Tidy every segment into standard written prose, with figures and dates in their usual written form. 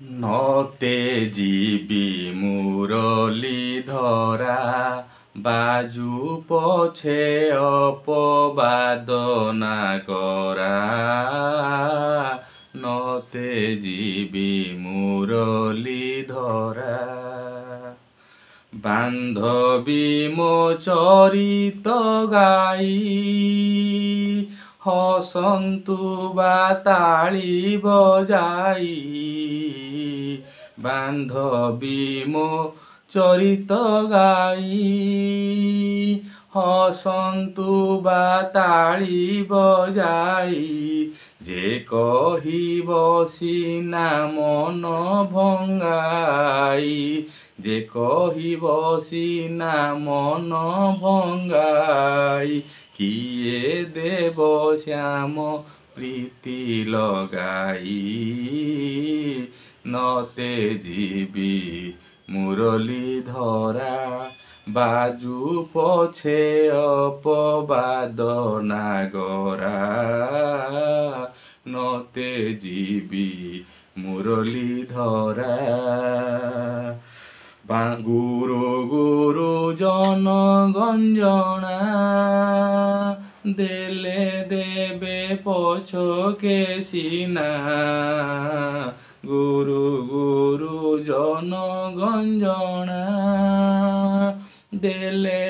ନତେ ଯିବି ମୁରଲି ଧରା ବାଜୁ ପଛେ ଅପବାଦ ନା କରା। ନତେ ଯିବି ମୁରଲି ଧରା ବାନ୍ଧବୀ ମୋ ଚରିତ ଗାଇ ହସନ୍ତୁ ବା ତାଳି ବଜାଇ। ବାନ୍ଧବୀ ମୋ ଚରିତ ଗାଇ ହସନ୍ତୁ ବା ତାଳି ବଜାଇ। ଯେ କହିବ ସିନା ମନ ଭଙ୍ଗାଇ ଯେ କହିବ ସିନା ମନ ଭଙ୍ଗାଇ। କିଏ ଦେବ ଶ୍ୟାମ ପ୍ରୀତି ଲଗାଇ। ନତେ ଯିବି ମୁରଲି ଧରା ବାଜୁ ପଛେ ଅପବାଦ ନାଗରା। ନତେ ଯିବି ମୁରଲି ଧରା ଗୁରୁ ଗୁରୁଜନ ଗଞ୍ଜଣା ଦେଲେ ଦେବେ ପଛକେ ସିନା। ଗୁରୁ ଗୁରୁଜନ ଗଞ୍ଜଣା ଦେଲେ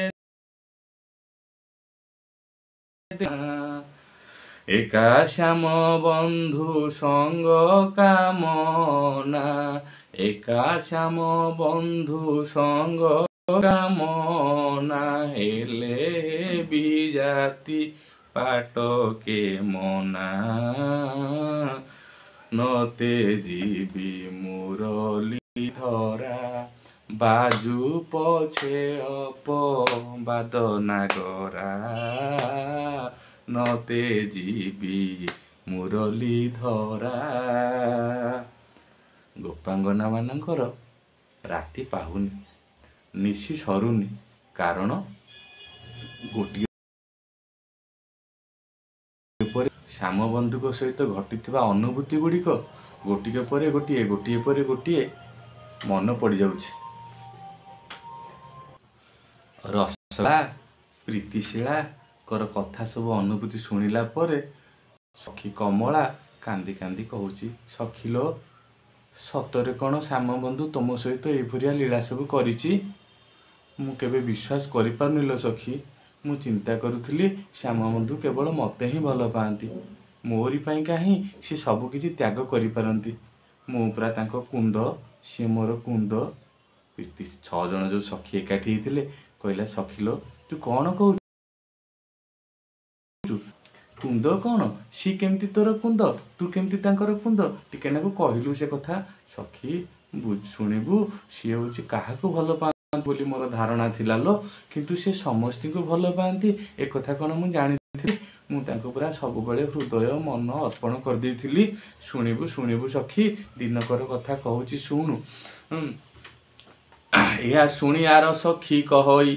ଏକା ଶ୍ୟାମ ବନ୍ଧୁ ସଙ୍ଗ କାମନା। ଏକା ଶ୍ୟାମ ବନ୍ଧୁ ସଙ୍ଗ କାମନା ହେଲେ ବି ଜାତି ପାଟକେ ମନା। ନତେ ଯିବି ମୁରଲି ଧରା ବାଜୁ ପଛେ ଅପବାଦ ନାଗରା। ନତେ ଯିବି ମୁରଲି ଧରା। ଗୋପାଙ୍ଗନା ମାନଙ୍କର ରାତି ପାହୁନି, ନିଶି ସରୁନି, କାରଣ ଗୋଟିଏ ପରେ ଶ୍ୟାମ ବନ୍ଧୁଙ୍କ ସହିତ ଘଟିଥିବା ଅନୁଭୂତି ଗୁଡ଼ିକ ଗୋଟିକ ପରେ ଗୋଟିଏ ଗୋଟିଏ ପରେ ଗୋଟିଏ ମନେ ପଡ଼ିଯାଉଛି। ରସଳା ପ୍ରୀତିଶୀଳାଙ୍କର କଥା ସବୁ ଅନୁଭୂତି ଶୁଣିଲା ପରେ ସଖୀ କମଳା କାନ୍ଦି କାନ୍ଦି କହୁଛି, ସଖିଲୋ ସତରେ କ'ଣ ଶ୍ୟାମ ବନ୍ଧୁ ତମ ସହିତ ଏଇଭଳିଆ ଲୀଳା ସବୁ କରିଛି? ମୁଁ କେବେ ବିଶ୍ୱାସ କରିପାରୁନି ଲୋ ସଖୀ। ମୁଁ ଚିନ୍ତା କରୁଥିଲି ଶ୍ୟାମ ବନ୍ଧୁ କେବଳ ମୋତେ ହିଁ ଭଲ ପାଆନ୍ତି, ମୋରି ପାଇଁ କାହିଁ ସେ ସବୁ କିଛି ତ୍ୟାଗ କରିପାରନ୍ତି। ମୁଁ ପୁରା ତାଙ୍କ କୁନ୍ଦ, ସିଏ ମୋର କୁନ୍ଦ। 6 ଜଣ ଯେଉଁ ସଖୀ ଏକାଠି ହେଇଥିଲେ କହିଲା, ସଖିଲୋ ତୁ କ'ଣ କହୁଛୁ? କୁନ୍ଦ କ'ଣ? ସିଏ କେମିତି ତୋର କୁନ୍ଦ, ତୁ କେମିତି ତାଙ୍କର କୁନ୍ଦ? ଟିକେ ନାକୁ କହିଲୁ ସେ କଥା। ସଖୀ ଶୁଣିବୁ, ସିଏ ହେଉଛି କାହାକୁ ଭଲ ପାଆନ୍ତି ବୋଲି ମୋର ଧାରଣା ଥିଲା ଲୋ, କିନ୍ତୁ ସେ ସମସ୍ତଙ୍କୁ ଭଲ ପାଆନ୍ତି ଏ କଥା କ'ଣ ମୁଁ ଜାଣିଥିଲି? ମୁଁ ତାଙ୍କୁ ପୁରା ସବୁବେଳେ ହୃଦୟ ମନ ଅର୍ପଣ କରିଦେଇଥିଲି। ଶୁଣିବୁ ଶୁଣିବୁ ସଖୀ, ଦିନକର କଥା କହୁଛି ଶୁଣୁ। ଏହା ଶୁଣି ଆର ସଖୀ କହଇ,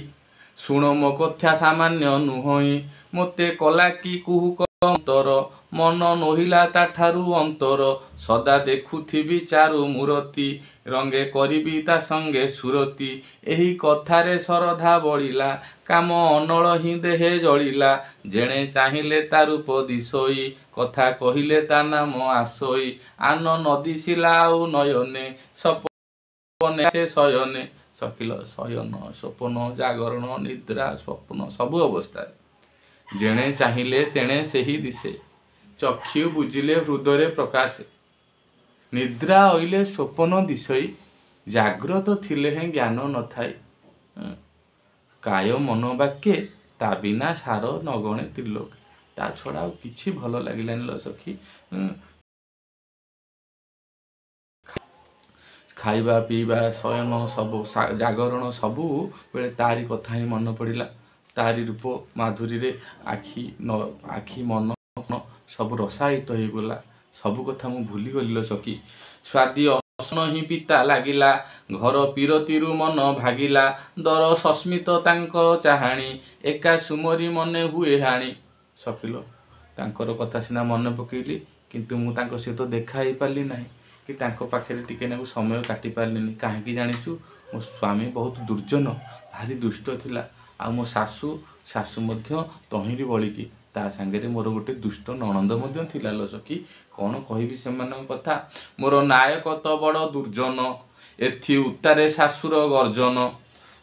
ଶୁଣ ମୋ କଥା ସାମାନ୍ୟ ନୁହଁଇ। ମୋତେ କଲା କି କୁହୁକ ଅନ୍ତର, ମନ ନୋହିଲା ତାଠାରୁ ଅନ୍ତର। ସଦା ଦେଖୁଥିବି ଚାରୁ ମୂରତି, ରଙ୍ଗେ କରିବି ତା ସଙ୍ଗେ ସୁରତି। ଏହି କଥାରେ ଶରଧା ବଳିଲା, କାମ ଅନଳ ହିଁ ଦେହେ ଜଳିଲା। ଯେଣେ ଚାହିଁଲେ ତା ରୂପ ଦିଶୋଇ, କଥା କହିଲେ ତା ନାମ ଆସୋଇ। ଆନ ନଦିଶିଲା ଆଉ ନୟନେ, ସପନେ ସେ ଶୟନେ। ସଖିଲ ଶୟନ, ସ୍ୱପନ, ଜାଗରଣ, ନିଦ୍ରା, ସ୍ୱପ୍ନ ସବୁ ଅବସ୍ଥାରେ ଯେଣେ ଚାହିଁଲେ ତେଣେ ସେହି ଦିଶେ। ଚକ୍ଷୁ ବୁଝିଲେ ହୃଦୟରେ ପ୍ରକାଶେ, ନିଦ୍ରା ଅଇଲେ ସ୍ୱପନ ଦିଶଇ। ଜାଗ୍ରତ ଥିଲେ ହେଁ ଜ୍ଞାନ ନଥାଏ, କାୟ ମନ ବାକ୍ୟେ ତା ବିନା ସାର ନଗଣେ ତ୍ରିଲୋକେ। ତା ଛଡ଼ା ଆଉ କିଛି ଭଲ ଲାଗିଲାନି ଲୋ ସଖୀ। ଖାଇବା ପିଇବା ଶୟନ ସବୁ ଜାଗରଣ ସବୁବେଳେ ତାରି କଥା ହିଁ ମନେ ପଡ଼ିଲା। ତାରି ରୂପ ମାଧୁରୀରେ ଆଖି ମନ ସବୁ ରସାୟିତ ହେଇଗଲା। ସବୁ କଥା ମୁଁ ଭୁଲିଗଲି ଲୋ ସଖୀ। ସ୍ୱାଦୀ ଅସନ ହିଁ ପିତା ଲାଗିଲା, ଘର ପିରତିରୁ ମନ ଭାଗିଲା। ଦର ସସ୍ମିତ ତାଙ୍କ ଚାହାଣୀ, ଏକା ସୁମରି ମନେ ହୁଏ ହାଣି। ସଖିଲ ତାଙ୍କର କଥା ସିନା ମନେ ପକେଇଲି, କିନ୍ତୁ ମୁଁ ତାଙ୍କ ସହିତ ଦେଖା ହେଇପାରିଲି ନାହିଁ। कि तांको पाखे टिके नाकु समय काटि पारलिनी कहीं जाचु मो स्वामी बहुत दुर्जन भारी दुष्ट थिला आ मो सासू सासू मध्य तहिरी बलिकी ता सांगे मोर गोटे दुष्ट नणंद मध्य थिला लो सखी कौन कहबी से कथा मोर नायक तो बड़ दुर्जन एथि उत्तारे सासुर गर्जन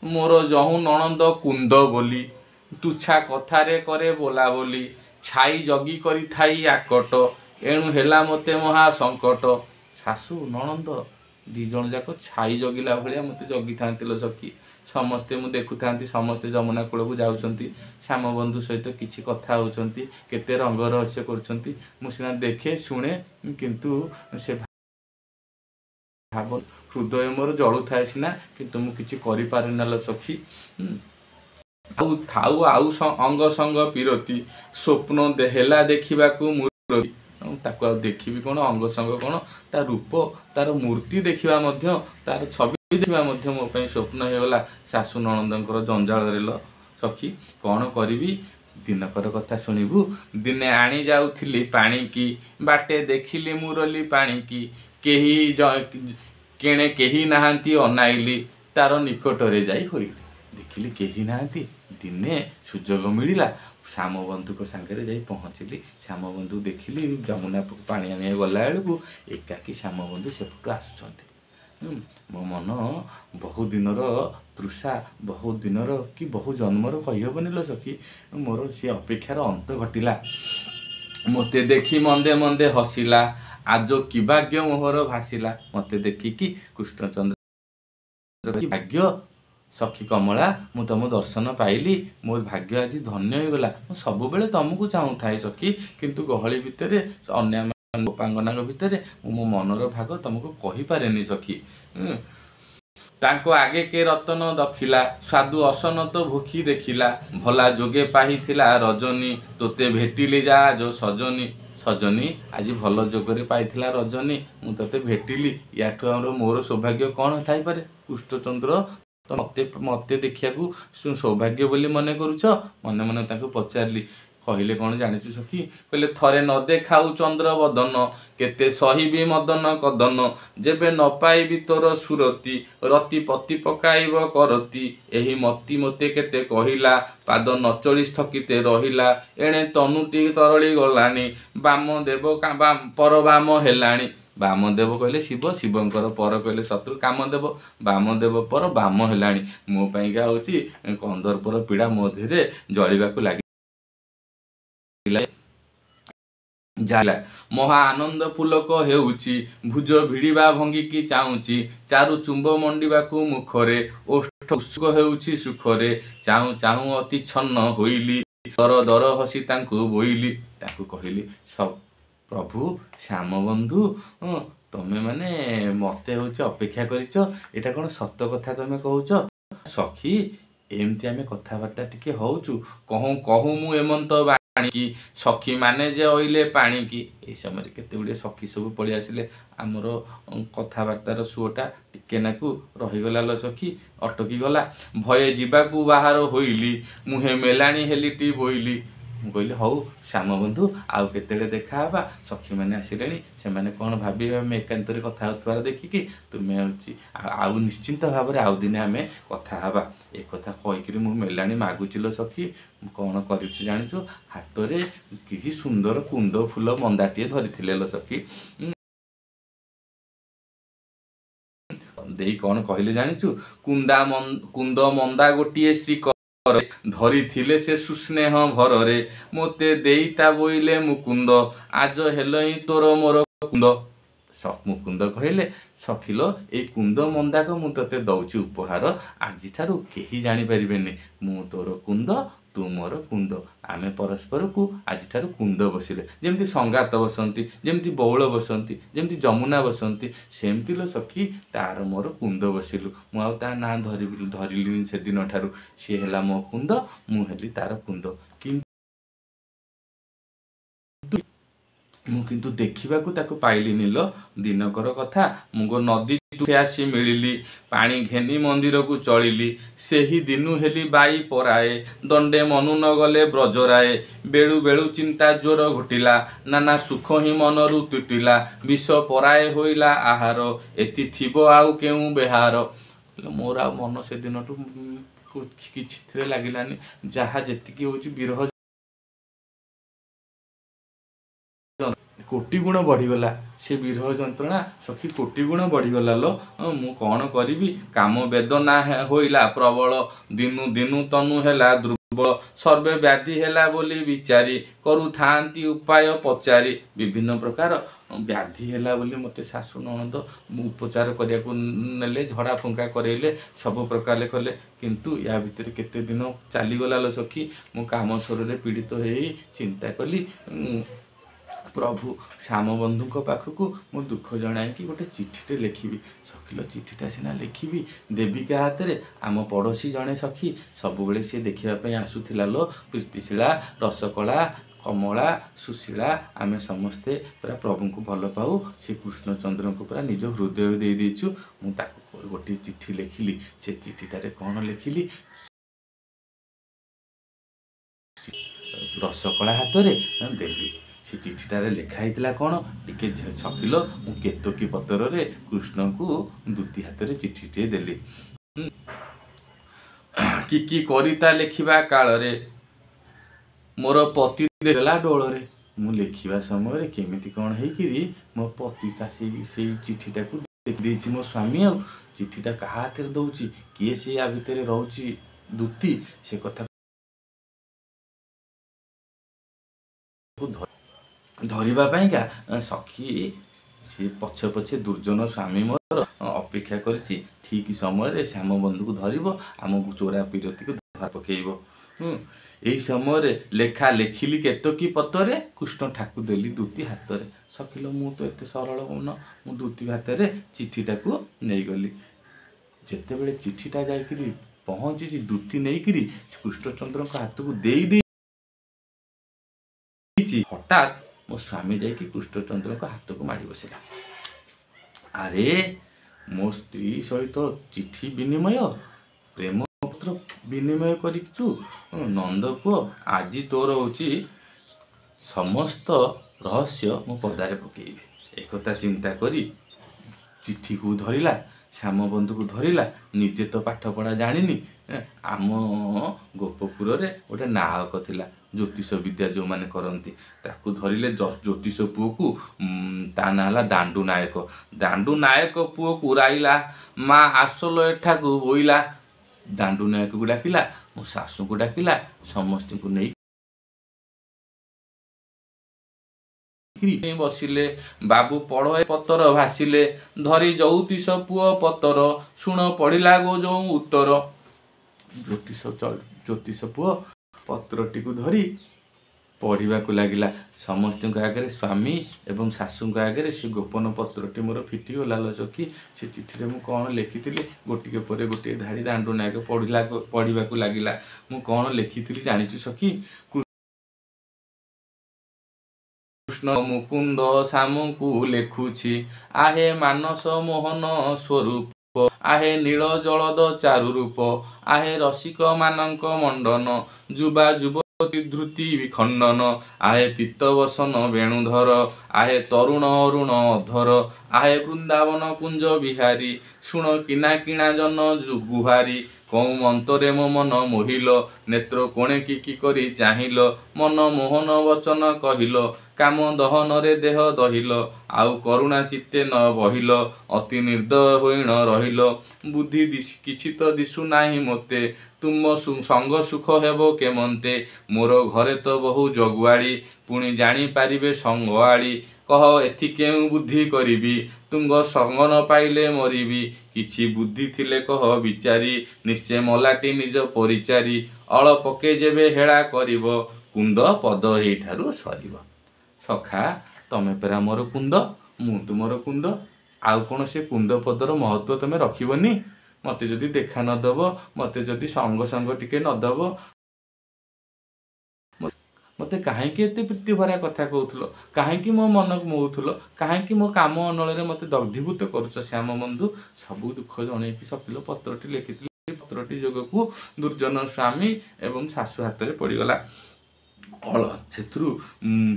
मोर जहु नणंद कुंद बोली तुछा कथारे करे बोला बोली छाई जगी करी थाई आकट एणु हेला मते महा संकट सासू नणंद दी जन जाक छाई जगिला भाया मत जगी था सखी समस्ते मु देखु था समस्ते जमुना कूल को जाऊँच श्याम बंधु सहित किसी कथा होती केते रंग रहस्य कर देखे शुणे किंतु से भाव हृदय मोर जलु थाए सीना किंतु मु किछि करि पारे ना सखी आउ थाउ आउ अंग संग पिरती स्वप्न हेला देखा मूर्ति ताको देखी कौन अंग संग कौन तार रूप तार मूर्ति देखा तार छवि देखा मो स्वप्न होगला सासू नणंदर जंजाल सखी कौन करी दिनकर कथा शुणु दिने आनी जाऊली पानी की बाटे देखिली मुरली पानी की केही केणे केही नाहांती अनाइली तार निकटरे जाई होइली देखिली केही नाहांती दिने सुजोग मिलिला श्याम बंधु को सांगे जाई पहुँचली श्याम बंधु देखिली जमुना पानी आने गला बेलू एकाकी श्याम बंधु सेपटू आसुचंती मो मन बहु दिनर तृषा बहु दिनर कि बहु जन्मर कहीहबनी लो सखी मोर सी अपेक्षार अंत घटिला मते देखी मंदे मंदे हसिला आज कि भाग्य मोहर भासिला मते देखिकी कृष्णचंद्र भाग्य सखी कमला मु तुम दर्शन पाइली मो भाग्य आज धन्य होगला सब बेले तुमको चाहू थाए सखी किंतु गहली भितर अन्य गोपांगना भितर मो मनर भाग तुमको कही पारेनी सखी तांको आगे के रतन दखिला स्वादु असन तो भूखी देखिला भला जोगे पाइथिला रजनी तोते भेटिली जा जो सजनी सजनी आज भल जोगरे पाइथिला रजनी मु तोते भेटिली याठू मोर सौभाग्य कौन थाई पारे कृष्णचंद्र तो मते देखिया सौभाग्य बोली मन करुच मने मने तांको पचारली कहले कौन जानिचु सखी कहले थरे न देखाऊ चंद्र बदन केते सहिबी मदन कदन जेबे न पाइबी तोर सुरती रति पति पकाइब करती एही मती मते केते कहिला पाद न चली स्थगिते रहिला एणे तनुटी तरली गलानी बाम देव पर बाम हेलाणी बामदेव कहले शिव शिवंकर पर कहले शत्रु कामदेव बामदेव पर बाम हेलाणी मो पाइका होची कंदर्पर पीड़ा मो धीरे जलिबाकू लागी जाला महा आनंद पुलक हेउची भुज भिड़िबा भंगिकी चाहूची चारु चुंब मंडिबाकू मुखरे ओष्ठ उत्सुक हेउची सुखरे चाहू चाहू अति छन्न होइली दर दर हसी तांकू बोइली ताकू कहली सब प्रभु श्याम बंधु तमे माने मते होची अपेक्षा करिच एटा कोन सत्य कथा तमे कहूच सखी एमती आमे कथाबार्ता टिके होउचु कहूँ कहूँ मु एमंत पानी की सखी माने जे ओइले पानी की ए समय केते गुडे सखी सब पळि आसिले आमर कथाबार्तार सुओटा टिके नाकू रहीगला लो सखी अटकी गला भये जीवाकू बाहर होइली मुहे मेलाणी हेलिटी बोइली कहली हौ श्याम बंधु आउ केतेले देखा हबा सखी मैंने आसिले से मैंने कौन भावे आम एकांतर कथा होतार देखिकी तुम्हें आउ निश्चिंत भाव में आउ दिने आम कथा हबा ए कथा कहीकि मु मेलाणी मागुचिलो सखी कौन कर जाचु हाथ में कि सुंदर कुंद फूल मंदाटे धरी लो सखी देई कौन कहले जानिचु कुंद मंदा गोटे श्री धरी थिले से सुस्नेह भररे मोते देईता बोइले मुकुंद आज हेल ही तोर मोर कुंद मुकुंद कहले सखिलो ए कुंद मंदाक मु तते दउची उपहार आज ठारू केही जानी परिबेनी मु तोर कुंद तू मोर कुंद आमे परस्पर को आज ठारू कुंद बसिले जेमती संगात बसंती जेमती बौल बसंती जेमती जमुना बसंती सेमती लो सखी तार मोर कुंद बसिलु मु आ ता ना धरिली से दिन ठारू सी हेला मो कुंद मु हेली तार कुंद मु किंतु देखिबाकू ताको पाइलिनी लो दिनकर कथा मुगो नदी ଦୁଃଖେ ଆସି ମିଳିଲି ପାଣି ଘେନି ମନ୍ଦିରକୁ ଚଳିଲି ସେହି ଦିନୁ ହେଲି ବାଇ ପରାଏ ଦଣ୍ଡେ ମନୁ ନ ଗଲେ ବ୍ରଜରାଏ ବେଳୁ ବେଳୁ ଚିନ୍ତା ଜ୍ୱର ଘୋଟିଲା ନାନା ସୁଖ ହିଁ ମନରୁ ତୁଟିଲା ବିଷ ପରାଏ ହୋଇଲା ଆହାର ଏତି ଥିବ ଆଉ କେଉଁ ବେହାର। ମୋର ଆଉ ମନ ସେଦିନଠୁ କିଛିଥିରେ ଲାଗିଲାନି। ଯାହା ଯେତିକି ହେଉଛି ବିରହ କୋଟି ଗୁଣ ବଢ଼ିଗଲା ସେ ବିରହ ଯନ୍ତ୍ରଣା ସଖୀ କୋଟି ଗୁଣ ବଢ଼ିଗଲା ଲୋ। ମୁଁ କ'ଣ କରିବି କାମ ବେଦନା ହୋଇଲା ପ୍ରବଳ ଦିନୁ ଦିନୁ ତନୁ ହେଲା ଦୁର୍ବଳ ସର୍ବେ ବ୍ୟାଧି ହେଲା ବୋଲି ବିଚାରି କରୁଥାନ୍ତି ଉପାୟ ପଚାରି ବିଭିନ୍ନ ପ୍ରକାର ବ୍ୟାଧି ହେଲା ବୋଲି ମୋତେ ଶାଶୁ ନଣନ୍ଦ ଉପଚାର କରିବାକୁ ନେଲେ ଝଡ଼ା ଫୁଙ୍କା କରେଇଲେ ସବୁ ପ୍ରକାର କଲେ କିନ୍ତୁ ୟା ଭିତରେ କେତେ ଦିନ ଚାଲିଗଲା ଲୋ ସଖୀ। ମୁଁ କାମ ସ୍ୱରରେ ପୀଡ଼ିତ ହେଇ ଚିନ୍ତା କଲି ପ୍ରଭୁ ଶ୍ୟାମବନ୍ଧୁଙ୍କ ପାଖକୁ ମୁଁ ଦୁଃଖ ଜଣାଇକି ଗୋଟେ ଚିଠିଟେ ଲେଖିବି। ସଖିଲ ଚିଠିଟା ସିନା ଲେଖିବି ଦେବି କାହା ହାତରେ ଆମ ପଡ଼ୋଶୀ ଜଣେ ସଖୀ ସବୁବେଳେ ସିଏ ଦେଖିବା ପାଇଁ ଆସୁଥିଲା ଲୋ ପ୍ରୀତିଶୀଳା ରସକଳା କମଳା ସୁଶୀଳା ଆମେ ସମସ୍ତେ ପୁରା ପ୍ରଭୁଙ୍କୁ ଭଲ ପାଉ ସେ କୃଷ୍ଣଚନ୍ଦ୍ରଙ୍କୁ ପୁରା ନିଜ ହୃଦୟ ଦେଇ ଦେଇଛୁ। ମୁଁ ତାକୁ ଗୋଟିଏ ଚିଠି ଲେଖିଲି ସେ ଚିଠିଟାରେ କ'ଣ ଲେଖିଲି ରସକଳା ହାତରେ ଦେଲି। ସେ ଚିଠିଟାରେ ଲେଖା ହେଇଥିଲା କ'ଣ ଟିକେ ସଖିଲ ମୁଁ କେତକୀ ପତରରେ କୃଷ୍ଣଙ୍କୁ ଦୁତି ହାତରେ ଚିଠିଟିଏ ଦେଲି। କି କରିତା ଲେଖିବା କାଳରେ ମୋର ପତି ଦେଲା ଡୋଳରେ। ମୁଁ ଲେଖିବା ସମୟରେ କେମିତି କ'ଣ ହେଇକିରି ମୋ ପତିଟା ସେଇ ଚିଠିଟାକୁ ଦେଇଛି ମୋ ସ୍ୱାମୀ। ଆଉ ଚିଠିଟା କାହା ହାତରେ ଦେଉଛି କିଏ ସେ ୟା ଭିତରେ ରହୁଛି ଦୁତି ସେ କଥା ଧରିବା ପାଇଁକା ସଖୀ ସେ ପଛେ ପଛେ ଦୁର୍ଜନ ସ୍ୱାମୀ ମୋର ଅପେକ୍ଷା କରିଛି ଠିକ୍ ସମୟରେ ଶ୍ୟାମବନ୍ଧୁକୁ ଧରିବ ଆମକୁ ଚୋରା ପିରତିକୁ ଧରା ପକେଇବ। ଏହି ସମୟରେ ଲେଖିଲି କେତକୀ ପତରେ କୃଷ୍ଣ ଠାକୁ ଦେଲି ଦୁତି ହାତରେ। ସଖିଲ ମୁଁ ତ ଏତେ ସରଳ ମନ ମୁଁ ଦୁତି ହାତରେ ଚିଠିଟାକୁ ନେଇଗଲି। ଯେତେବେଳେ ଚିଠିଟା ଯାଇକିରି ପହଞ୍ଚିଛି ଦୁତି ନେଇକିରି କୃଷ୍ଣଚନ୍ଦ୍ରଙ୍କ ହାତକୁ ଦେଇ ହଠାତ୍ ମୋ ସ୍ୱାମୀ ଯାଇକି କୃଷ୍ଣଚନ୍ଦ୍ରଙ୍କ ହାତକୁ ମାଡ଼ି ବସିଲା। ଆରେ ମୋ ସ୍ତ୍ରୀ ସହିତ ଚିଠି ବିନିମୟ ପ୍ରେମ ପତ୍ର ବିନିମୟ କରିଛୁ ନନ୍ଦ ପୁଅ ଆଜି ତୋର ହେଉଛି ସମସ୍ତ ରହସ୍ୟ ମୁଁ ପଦାରେ ପକେଇବି। ଏକଥା ଚିନ୍ତା କରି ଚିଠିକୁ ଧରିଲା ଶ୍ୟାମବନ୍ଧୁକୁ ଧରିଲା। ନିଜେ ତ ପାଠପଢ଼ା ଜାଣିନି ଆମ ଗୋପପୁରରେ ଗୋଟେ ନାହକ ଥିଲା ଜ୍ୟୋତିଷ ବିଦ୍ୟା ଯେଉଁମାନେ କରନ୍ତି ତାକୁ ଧରିଲେ ଜ୍ୟୋତିଷ ପୁଅକୁ ତା ନାଁ ହେଲା ଦାଣ୍ଡୁ ନାୟକ। ଦାଣ୍ଡୁ ନାୟକ ପୁଅକୁ ରାଇଲା ମା ଆସଲ ଏଠାକୁ ବୋଇଲା। ଦାଣ୍ଡୁ ନାୟକକୁ ଡାକିଲା ମୋ ଶାଶୁଙ୍କୁ ଡାକିଲା ସମସ୍ତଙ୍କୁ ନେଇ ବସିଲେ ବାବୁ ପଢ଼ ଏ ପତର ଭାସିଲେ ଧରି ଜ୍ୟୋତିଷ ପୁଅ ପତର ଶୁଣ ପଢ଼ିଲା ଗୋ ଯେଉଁ ଉତ୍ତର। ଜ୍ୟୋତିଷ ପୁଅ ପତ୍ରଟିକୁ ଧରି ପଢ଼ିବାକୁ ଲାଗିଲା। ସମସ୍ତଙ୍କ ଆଗରେ ସ୍ୱାମୀ ଏବଂ ଶାଶୁଙ୍କ ଆଗରେ ସେ ଗୋପନ ପତ୍ରଟି ମୋର ଫିଟିଗଲା ଲୋ ସଖୀ। ସେ ଚିଠିରେ ମୁଁ କ'ଣ ଲେଖିଥିଲି ଗୋଟିକ ପରେ ଗୋଟିଏ ଧାଡ଼ି ଦାଣ୍ଡୁ ନାୟକ ପଢ଼ିବାକୁ ଲାଗିଲା। ମୁଁ କ'ଣ ଲେଖିଥିଲି ଜାଣିଛୁ ସଖୀ? କୃଷ୍ଣ ମୁକୁନ୍ଦ ଶ୍ୟାମକୁ ଲେଖୁଛି ଆହେ ମାନସ ମୋହନ ସ୍ୱରୂପ ଆହେ ନୀଳ ଜଳଦ ଚାରୁ ରୂପ ଆହେ ରସିକ ମାନଙ୍କ ମଣ୍ଡନ ଯୁବା ଯୁବତୀ ଧୃତି ବିଖଣ୍ଡନ ଆହେ ପିତ୍ତବସନ ବେଣୁଧର ଆହେ ତରୁଣ ଅରୁଣ ଅଧର ଆହେ ବୃନ୍ଦାବନ କୁଞ୍ଜ ବିହାରୀ ଶୁଣ କିନା କିଣା ଜନ ଗୁହାରୀ କଉଁ ମନ୍ତରେ ମୋ ମନ ମୋହିଲ ନେତ୍ର କୋଣେ କି କରି ଚାହିଁଲ ମନ ମୋହନ ବଚନ କହିଲ କାମ ଦହନରେ ଦେହ ଦହିଲ ଆଉ କରୁଣା ଚିତ୍ତେ ନ ବହିଲ ଅତି ନିର୍ଦ୍ଦୟ ହୋଇଣ ରହିଲ ବୁଦ୍ଧି କିଛି ତ ଦିଶୁ ନାହିଁ ମୋତେ ତୁମ ସଙ୍ଗ ସୁଖ ହେବ କେମନ୍ତେ ମୋର ଘରେ ତ ବହୁ ଜଗୁଆଳି ପୁଣି ଜାଣିପାରିବେ ସଙ୍ଗଆଳି କହ ଏଥି କେଉଁ ବୁଦ୍ଧି କରିବି ତୁଙ୍ଗ ସଙ୍ଗ ନ ପାଇଲେ ମରିବି କିଛି ବୁଦ୍ଧି ଥିଲେ କହ ବିଚାରି ନିଶ୍ଚୟ ମଲାଟି ନିଜ ପରିଚାରି ଅଳ ପକେ ଯେବେ ହେଳା କରିବ କୁନ୍ଦ ପଦ ଏଇଠାରୁ ସରିବ। ସଖା ତମେ ପରା ମୋର କୁନ୍ଦ ମୁଁ ତୁମର କୁନ୍ଦ ଆଉ କ'ଣ ସେ କୁନ୍ଦ ପଦର ମହତ୍ଵ ତମେ ରଖିବନି? ମୋତେ ଯଦି ଦେଖା ନଦେବ ମୋତେ ଯଦି ସଙ୍ଗ ଟିକେ ନଦେବ ମୋତେ କାହିଁକି ଏତେ ପ୍ରୀତି ଭରା କଥା କହୁଥିଲ, କାହିଁକି ମୋ ମନକୁ ମୋହୁଥିଲ, କାହିଁକି ମୋ କାମ ଅନଳରେ ମୋତେ ଦଗ୍ଧୀଭୂତ କରୁଛ ଶ୍ୟାମ ବନ୍ଧୁ। ସବୁ ଦୁଃଖ ଜଣେଇକି ସକିଲ ପତ୍ରଟି ଲେଖିଥିଲି। ପତ୍ରଟି ଯୋଗକୁ ଦୁର୍ଜନ ସ୍ୱାମୀ ଏବଂ ଶାଶୁ ହାତରେ ପଡ଼ିଗଲା। ସେଥିରୁ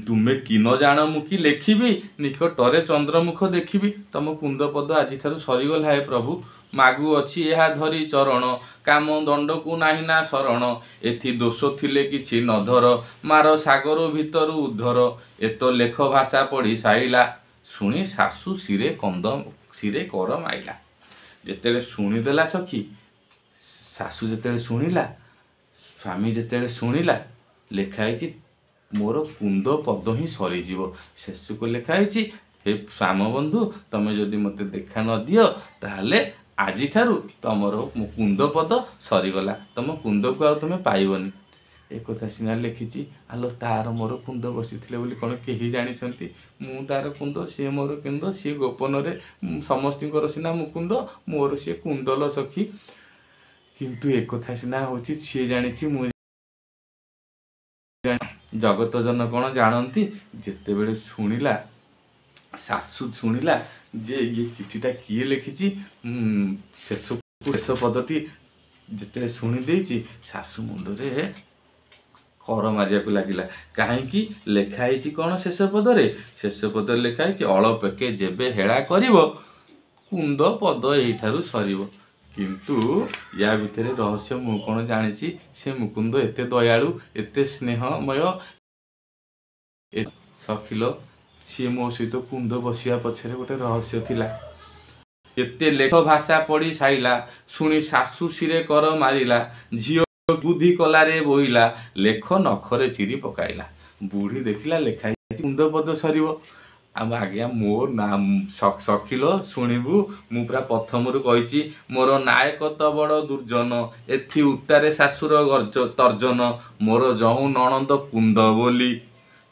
ତୁମେ କି ନ ଜାଣ ମୁଁ କି ଲେଖିବି, ନିକଟରେ ଚନ୍ଦ୍ରମୁଖ ଦେଖିବି। ତମ କୁନ୍ଦପଦ ଆଜିଠାରୁ ସରିଗଲା ହେ ପ୍ରଭୁ। ମାଗୁଅଛି ଏହା ଧରି ଚରଣ, କାମ ଦଣ୍ଡକୁ ନାହିଁ ନା ଶରଣ। ଏଥି ଦୋଷ ଥିଲେ କିଛି ନଧର, ମାର ସାଗର ଭିତରୁ ଉଦ୍ଧର। ଏତ ଲେଖ ଭାଷା ପଢ଼ି ସାଇଲା, ଶୁଣି ଶାଶୁ ଶିରେ କର ମାଇଲା। ଯେତେବେଳେ ଶୁଣିଦେଲା ସଖୀ, ଶାଶୁ ଯେତେବେଳେ ଶୁଣିଲା, ସ୍ୱାମୀ ଯେତେବେଳେ ଶୁଣିଲା, ଲେଖା ହେଇଛି ମୋର କୁନ୍ଦ ପଦ ହିଁ ସରିଯିବ। ଶେଷକୁ ଲେଖା ହେଇଛି, ହେ ଶ୍ୟାମ ବନ୍ଧୁ, ତମେ ଯଦି ମୋତେ ଦେଖା ନ ଦିଅ ତାହେଲେ ଆଜିଠାରୁ ତମର କୁନ୍ଦ ପଦ ସରିଗଲା, ତମ କୁନ୍ଦକୁ ଆଉ ତମେ ପାଇବନି। ଏ କଥା ସିନା ଲେଖିଛି, ଆଲୋ ତାର ମୋର କୁନ୍ଦ ବସିଥିଲେ ବୋଲି କ'ଣ କେହି ଜାଣିଛନ୍ତି? ମୁଁ ତାର କୁନ୍ଦ, ସିଏ ମୋର କୁନ୍ଦ। ସିଏ ଗୋପନରେ ସମସ୍ତଙ୍କର ସିନା ମୁକୁନ୍ଦ, ମୋର ସିଏ କୁନ୍ଦଲ ସଖୀ। କିନ୍ତୁ ଏକଥା ସିନା ହେଉଛି ସିଏ ଜାଣିଛି, ମୁଁ ଜଗତ ଜନ କ'ଣ ଜାଣନ୍ତି? ଯେତେବେଳେ ଶୁଣିଲା, ଶାଶୁ ଶୁଣିଲା ଯେ ଇଏ ଚିଠିଟା କିଏ ଲେଖିଛି, ଶେଷ ପଦଟି ଯେତେବେଳେ ଶୁଣି ଦେଇଛି, ଶାଶୁ ମୁଣ୍ଡରେ କର ମାରିବାକୁ ଲାଗିଲା। କାହିଁକି? ଲେଖା ହେଇଛି କ'ଣ ଶେଷ ପଦରେ? ଶେଷ ପଦରେ ଲେଖା ହେଇଛି, ଅଳପେକେ ଯେବେ ହେଳା କରିବ, କୁନ୍ଦ ପଦ ଏଇଠାରୁ ସରିବ। କିନ୍ତୁ ୟା ଭିତରେ ରହସ୍ୟ ମୁଁ କ'ଣ ଜାଣିଛି? ସେ ମୁକୁନ୍ଦ ଏତେ ଦୟାଳୁ, ଏତେ ସ୍ନେହମୟ ସଖିଲ, ସିଏ ମୋ ସହିତ କୁନ୍ଦ ବସିବା ପଛରେ ଗୋଟେ ରହସ୍ୟ ଥିଲା। ଏତେ ଲେଖ ଭାଷା ପଢ଼ି ସାଇଲା, ଶୁଣି ଶାଶୁ ଶିରେ କର ମାରିଲା। ଝିଅ ବୁଦ୍ଧି କଲାରେ ବୋଇଲା, ଲେଖ ନଖରେ ଚିରି ପକାଇଲା। ବୁଢ଼ୀ ଦେଖିଲା ଲେଖା ହେଇଛି କୁନ୍ଦ ପଦ ସରିବ। ଆଜ୍ଞା ମୋ ନା ସଖିଲ ଶୁଣିବୁ, ମୁଁ ପୁରା ପ୍ରଥମରୁ କହିଛି, ମୋର ନାୟକ ତ ବଡ଼ ଦୁର୍ଜନ, ଏଥି ଉତ୍ତାରେ ଶାଶୁର ତର୍ଜନ। ମୋର ଯଉଁ ନଣନ୍ଦ କୁନ୍ଦ ବୋଲି,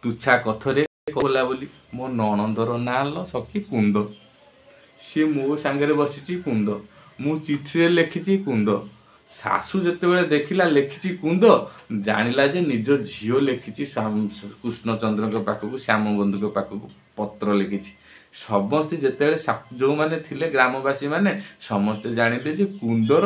ତୁଚ୍ଛା କଥରେ କଲା ବୋଲି। ମୋ ନଣନ୍ଦର ନାଁ ଲ ସଖୀ କୁନ୍ଦ। ସିଏ ମୋ ସାଙ୍ଗରେ ବସିଛି କୁନ୍ଦ, ମୁଁ ଚିଠିରେ ଲେଖିଛି କୁନ୍ଦ। ଶାଶୁ ଯେତେବେଳେ ଦେଖିଲା ଲେଖିଛି କୁନ୍ଦ, ଜାଣିଲା ଯେ ନିଜ ଝିଅ ଲେଖିଛି କୃଷ୍ଣଚନ୍ଦ୍ରଙ୍କ ପାଖକୁ, ଶ୍ୟାମ ବନ୍ଧୁଙ୍କ ପାଖକୁ ପତ୍ର ଲେଖିଛି। ସମସ୍ତେ ଯେତେବେଳେ ଯେଉଁମାନେ ଥିଲେ ଗ୍ରାମବାସୀ ମାନେ ସମସ୍ତେ ଜାଣିଲେ ଯେ କୁନ୍ଦର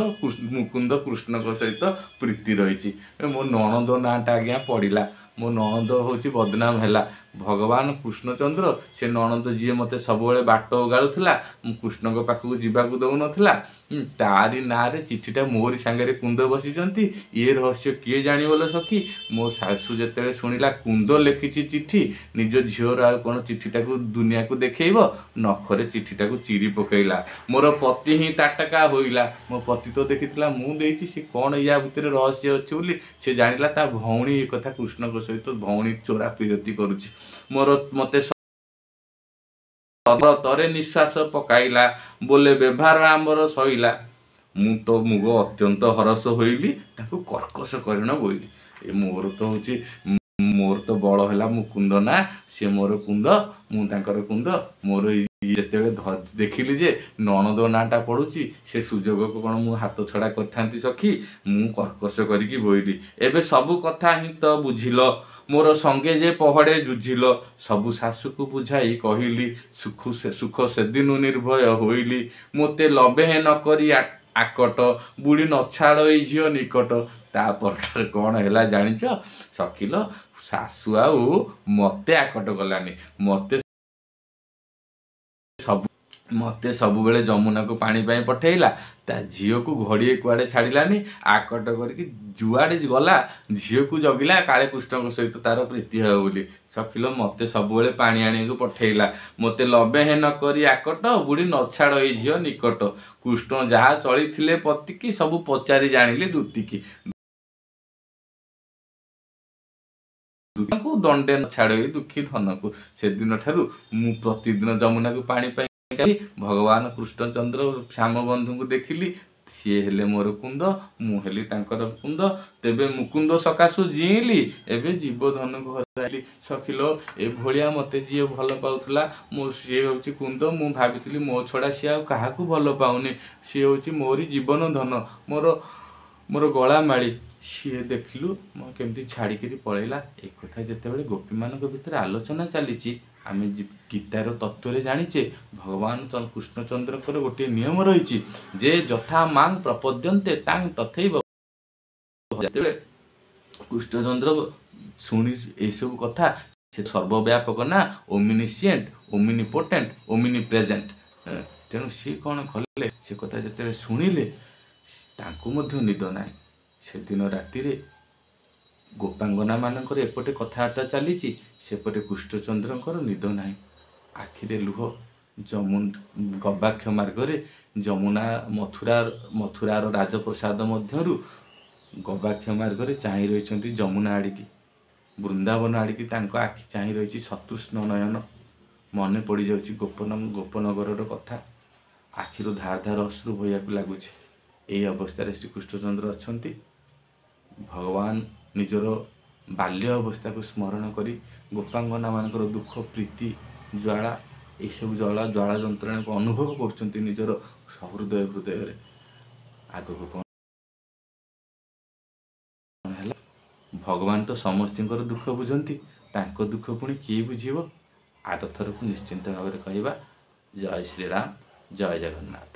ମୁକୁନ୍ଦ କୃଷ୍ଣଙ୍କ ସହିତ ପ୍ରୀତି ରହିଛି। ମୋ ନଣନ୍ଦ ନାଁଟା ଆଜ୍ଞା ପଡ଼ିଲା, ମୋ ନଣନ୍ଦ ହେଉଛି ବଦନାମ ହେଲା। ଭଗବାନ କୃଷ୍ଣଚନ୍ଦ୍ର, ସେ ନଣନ୍ଦ ଯିଏ ମୋତେ ସବୁବେଳେ ବାଟ ଓଗାଳୁଥିଲା, ମୁଁ କୃଷ୍ଣଙ୍କ ପାଖକୁ ଯିବାକୁ ଦେଉନଥିଲା, ତାରି ନାଁରେ ଚିଠିଟା ମୋରି ସାଙ୍ଗରେ କୁନ୍ଦ ବସିଛନ୍ତି। ଇଏ ରହସ୍ୟ କିଏ ଜାଣିବଲ ସଖୀ? ମୋ ଶାଶୁ ଯେତେବେଳେ ଶୁଣିଲା କୁନ୍ଦ ଲେଖିଛି ଚିଠି, ନିଜ ଝିଅର ଆଉ କ'ଣ ଚିଠିଟାକୁ ଦୁନିଆକୁ ଦେଖେଇବ, ନଖରେ ଚିଠିଟାକୁ ଚିରି ପକାଇଲା। ମୋର ପତି ହିଁ ତାଟକା ହୋଇଲା। ମୋ ପତି ତ ଦେଖିଥିଲା ମୁଁ ଦେଇଛି, ସେ କ'ଣ ୟା ଭିତରେ ରହସ୍ୟ ଅଛି ବୋଲି ସେ ଜାଣିଲା। ତା ଭଉଣୀ ଏ କଥା କୃଷ୍ଣଙ୍କ ସହିତ ଭଉଣୀ ଚୋରା ପ୍ରୀତି କରୁଛି। ମୋତେ ତରେ ନିଶ୍ୱାସ ପକାଇଲା, ବୋଲେ ବ୍ୟବହାର ଆମର ସଇଲା। ମୁଁ ତ ମୁଗ ଅତ୍ୟନ୍ତ ହରସ ହୋଇଲି, ତାକୁ କର୍କଶ କରିଣ ବୋଇଲି। ମୋର ତ ବଳ ହେଲା ମୁକୁନ୍ଦ ନା, ସିଏ ମୋର କୁନ୍ଦ, ମୁଁ ତାଙ୍କର କୁନ୍ଦ। ମୋର ଯେତେବେଳେ ଦେଖିଲି ଯେ ନଣନ୍ଦ ନାଁଟା ପଡ଼ୁଛି, ସେ ସୁଯୋଗକୁ କ'ଣ ମୁଁ ହାତ ଛଡ଼ା କରିଥାନ୍ତି ସଖୀ? ମୁଁ କର୍କଶ କରିକି ବୋଇଲି, ଏବେ ସବୁ କଥା ହିଁ ତ ବୁଝିଲ, ମୋର ସଙ୍ଗେ ଯେ ପହଡ଼େ ଜୁଝିଲ। ସବୁ ଶାଶୁକୁ ବୁଝାଇ କହିଲି, ସୁଖ ସେଦିନୁ ନିର୍ଭୟ ହୋଇଲି। ମୋତେ ଲବେ ନ କରି ଆକଟ, ବୁଢ଼ୀ ନଛାଡ଼ ଏଇ ଝିଅ ନିକଟ। ତାପରଟାରେ କ'ଣ ହେଲା ଜାଣିଛ ସଖିଲ? ଶାଶୁ ଆଉ ମୋତେ ଆକଟ କଲାନି। ମୋତେ ସବୁବେଳେ ଯମୁନାକୁ ପାଣି ପାଇଁ ପଠେଇଲା, ତା ଝିଅକୁ ଘଡ଼ିଏ କୁଆଡ଼େ ଛାଡ଼ିଲାନି। ଆକଟ କରିକି ଯୁଆଡ଼େ ଗଲା ଝିଅକୁ ଜଗିଲା, କାଳେ କୃଷ୍ଣଙ୍କ ସହିତ ତାର ପ୍ରୀତି ହେବ ବୋଲି। ସଖିଲ ମୋତେ ସବୁବେଳେ ପାଣି ଆଣିବାକୁ ପଠେଇଲା। ମୋତେ ଲବେ ହେ ନ କରି ଆକଟ, ବୁଢ଼ୀ ନଛାଡ଼ ଏଇ ଝିଅ ନିକଟ। କୃଷ୍ଣ ଯାହା ଚଳିଥିଲେ ପତିକି, ସବୁ ପଚାରି ଜାଣିଲେ ଦୁତିକି। ଦଣ୍ଡେ ନ ଛାଡ଼ ଏଇ ଦୁଃଖୀ ଧନକୁ। ସେଦିନ ଠାରୁ ମୁଁ ପ୍ରତିଦିନ ଯମୁନାକୁ ପାଣି ପାଇଁ ଭଗବାନ କୃଷ୍ଣଚନ୍ଦ୍ର ଶ୍ୟାମ ବନ୍ଧୁଙ୍କୁ ଦେଖିଲି। ସିଏ ହେଲେ ମୋର କୁନ୍ଦ, ମୁଁ ହେଲି ତାଙ୍କର କୁନ୍ଦ। ତେବେ ମୁକୁନ୍ଦ ସକାଶୁ ଜିଇଁଲି, ଏବେ ଜୀବଧନକୁ ହରାଇଲି। ସଖିଲ ଏଭଳିଆ ମୋତେ ଯିଏ ଭଲ ପାଉଥିଲା, ସିଏ ହେଉଛି କୁନ୍ଦ। ମୁଁ ଭାବିଥିଲି ମୋ ଛଡ଼ା ସିଏ ଆଉ କାହାକୁ ଭଲ ପାଉନି। ସିଏ ହେଉଛି ମୋରି ଜୀବନ ଧନ, ମୋର ଗଳାମାଳି। ସିଏ ଦେଖିଲୁ କେମିତି ଛାଡ଼ିକିରି ପଳେଇଲା। ଏ କଥା ଯେତେବେଳେ ଗୋପୀମାନଙ୍କ ଭିତରେ ଆଲୋଚନା ଚାଲିଛି, ଆମେ ଗୀତାର ତତ୍ତ୍ୱରେ ଜାଣିଛେ ଭଗବାନ କୃଷ୍ଣଚନ୍ଦ୍ରଙ୍କର ଗୋଟିଏ ନିୟମ ରହିଛି ଯେ ଯଥା ମାଂ ପ୍ରପଦ୍ୟନ୍ତେ ତାଂ ତଥୈବ। ଯେତେବେଳେ କୃଷ୍ଣଚନ୍ଦ୍ର ଶୁଣି ଏଇସବୁ କଥା, ସେ ସର୍ବବ୍ୟାପକ ନା, ଓମିନିସିଏଣ୍ଟ, ଓମିନିପୋଟେଣ୍ଟ, ଓମିନି ପ୍ରେଜେଣ୍ଟ। ତେଣୁ ସିଏ କ'ଣ କଲେ, ସେ କଥା ଯେତେବେଳେ ଶୁଣିଲେ ତାଙ୍କୁ ମଧ୍ୟ ନିଦ ନାହିଁ। ସେଦିନ ରାତିରେ ଗୋପାଙ୍ଗନାମାନଙ୍କର ଏପଟେ କଥାବାର୍ତ୍ତା ଚାଲିଛି, ସେପଟେ କୃଷ୍ଣଚନ୍ଦ୍ରଙ୍କର ନିଦ ନାହିଁ। ଆଖିରେ ଲୁହ। ଗବାକ୍ଷ ମାର୍ଗରେ ଯମୁନା ମଥୁରାର ରାଜପ୍ରସାଦ ମଧ୍ୟରୁ ଗବାକ୍ଷ ମାର୍ଗରେ ଚାହିଁ ରହିଛନ୍ତି ଯମୁନା ଆଡ଼ିକି, ବୃନ୍ଦାବନ ଆଡ଼ିକି ତାଙ୍କ ଆଖି ଚାହିଁ ରହିଛି ସତୃଷ୍ଣ ନୟନ। ମନେ ପଡ଼ିଯାଉଛି ଗୋପନଗରର କଥା। ଆଖିରୁ ଧାର ଧାର ଅଶ୍ରୁ ବହିବାକୁ ଲାଗୁଛି। ଏହି ଅବସ୍ଥାରେ ଶ୍ରୀକୃଷ୍ଣଚନ୍ଦ୍ର ଅଛନ୍ତି। ଭଗବାନ ନିଜର ବାଲ୍ୟ ଅବସ୍ଥାକୁ ସ୍ମରଣ କରି ଗୋପାଙ୍ଗନାମାନଙ୍କର ଦୁଃଖ, ପ୍ରୀତି, ଜ୍ୱାଳା, ଏସବୁ ଜ୍ୱାଳା ଯନ୍ତ୍ରଣାକୁ ଅନୁଭବ କରୁଛନ୍ତି ନିଜର ହୃଦୟରେ। ଆଗକୁ କ'ଣ ହେଲା? ଭଗବାନ ତ ସମସ୍ତଙ୍କର ଦୁଃଖ ବୁଝନ୍ତି, ତାଙ୍କ ଦୁଃଖ ପୁଣି କିଏ ବୁଝିବ? ଆରଥରକୁ ନିଶ୍ଚିନ୍ତ ଭାବରେ କହିବା। ଜୟ ଶ୍ରୀରାମ, ଜୟ ଜଗନ୍ନାଥ।